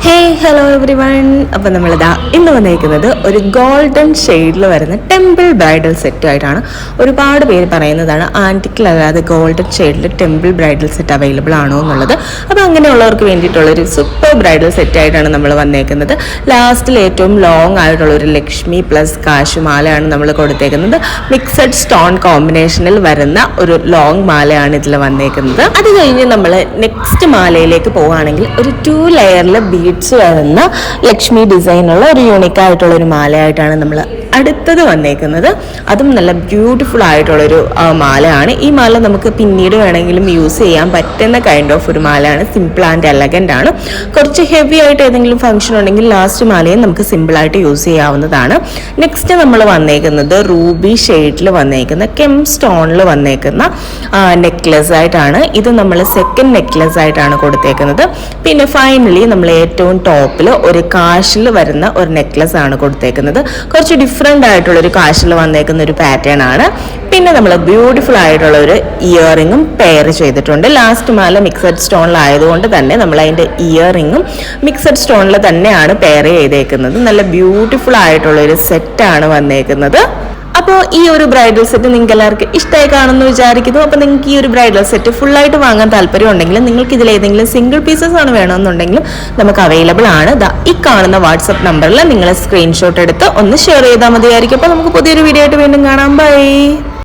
Hello every one. അപ്പം നമ്മളിതാ ഇന്ന് വന്നിരിക്കുന്നത് ഒരു ഗോൾഡൻ ഷെയ്ഡിൽ വരുന്ന ടെമ്പിൾ ബ്രൈഡൽ സെറ്റുമായിട്ടാണ്. ഒരുപാട് പേര് പറയുന്നതാണ് ആൻറ്റിക്കിലല്ലാതെ ഗോൾഡൻ ഷെയ്ഡിൽ ടെമ്പിൾ ബ്രൈഡൽ സെറ്റ് അവൈലബിൾ ആണോ എന്നുള്ളത്. അപ്പോൾ അങ്ങനെയുള്ളവർക്ക് വേണ്ടിയിട്ടുള്ളൊരു സൂപ്പർ ബ്രൈഡൽ സെറ്റായിട്ടാണ് നമ്മൾ വന്നേക്കുന്നത്. ലാസ്റ്റിൽ ഏറ്റവും ലോങ് ആയിട്ടുള്ളൊരു ലക്ഷ്മി പ്ലസ് കാശുമാലയാണ് നമ്മൾ കൊടുത്തേക്കുന്നത്. മിക്സഡ് സ്റ്റോൺ കോമ്പിനേഷനിൽ വരുന്ന ഒരു ലോങ് മാലയാണ് ഇതിൽ വന്നേക്കുന്നത്. അത് കഴിഞ്ഞ് നമ്മൾ നെക്സ്റ്റ് മാലയിലേക്ക് പോവുകയാണെങ്കിൽ ഒരു 2 ലെയറിൽ ബീഡ്സ് വരുന്ന ലക്ഷ്മി ഡിസൈനുള്ള ഒരു യൂണിക് ആയിട്ടുള്ള ഒരു മാലയായിട്ടാണ് നമ്മൾ അടുത്തത് വന്നേക്കുന്നത്. അതും നല്ല ബ്യൂട്ടിഫുൾ ആയിട്ടുള്ളൊരു മാലയാണ്. ഈ മാല നമുക്ക് പിന്നീട് വേണമെങ്കിലും യൂസ് ചെയ്യാൻ പറ്റുന്ന കൈൻഡ് ഓഫ് ഒരു മാലയാണ്. സിമ്പിൾ ആൻഡ് എലഗൻ്റ് ആണ്. കുറച്ച് ഹെവി ആയിട്ട് ഏതെങ്കിലും ഫംഗ്ഷൻ ഉണ്ടെങ്കിൽ ലാസ്റ്റ് മാലയും നമുക്ക് സിമ്പിളായിട്ട് യൂസ് ചെയ്യാവുന്നതാണ്. നെക്സ്റ്റ് നമ്മൾ വന്നേക്കുന്നത് റൂബി ഷെയ്ഡിൽ വന്നേക്കുന്ന കെം സ്റ്റോണിൽ വന്നേക്കുന്ന നെക്ലെസ് ആയിട്ടാണ്. ഇത് നമ്മൾ സെക്കൻഡ് നെക്ലെസ് ആയിട്ടാണ് കൊടുത്തേക്കുന്നത്. പിന്നെ ഫൈനലി നമ്മൾ ഏറ്റവും ടോപ്പിൽ ഒരു കാശിൽ വരുന്ന ഒരു നെക്ലെസ് ആണ് കൊടുത്തേക്കുന്നത്. കുറച്ച് ഡിഫറെൻ്റ് ആയിട്ടുള്ളൊരു കാശിൽ വന്നേക്കുന്ന ഒരു പാറ്റേൺ ആണ്. പിന്നെ നമ്മൾ ബ്യൂട്ടിഫുൾ ആയിട്ടുള്ള ഒരു ഇയറിങ്ങും പെയർ ചെയ്തിട്ടുണ്ട്. ലാസ്റ്റ് മാല മിക്സഡ് സ്റ്റോണിലായതുകൊണ്ട് തന്നെ നമ്മൾ അതിൻ്റെ ഇയറിങ്ങും മിക്സഡ് സ്റ്റോണിൽ തന്നെയാണ് പെയർ ചെയ്തേക്കുന്നത്. നല്ല ബ്യൂട്ടിഫുൾ ആയിട്ടുള്ള ഒരു സെറ്റാണ് വന്നേക്കുന്നത്. അപ്പോൾ ഈ ഒരു ബ്രൈഡൽ സെറ്റ് നിങ്ങൾക്ക് എല്ലാവർക്കും ഇഷ്ടമായി കാണുമെന്ന് വിചാരിക്കുന്നു. അപ്പോൾ നിങ്ങൾക്ക് ഈ ഒരു ബ്രൈഡൽ സെറ്റ് ഫുള്ളായിട്ട് വാങ്ങാൻ താല്പര്യം ഉണ്ടെങ്കിൽ നിങ്ങൾക്ക് ഇതിൽ ഏതെങ്കിലും സിംഗിൾ പീസസ് ആണ് വേണമെന്നുണ്ടെങ്കിലും നമുക്ക് അവൈലബിൾ ആണ്. ഈ കാണുന്ന വാട്സപ്പ് നമ്പറിൽ നിങ്ങൾ സ്ക്രീൻഷോട്ട് എടുത്ത് ഒന്ന് ഷെയർ ചെയ്താൽ മതിയായിരിക്കും. അപ്പോൾ നമുക്ക് പുതിയൊരു വീഡിയോ ആയിട്ട് വീണ്ടും കാണാം. ബൈ.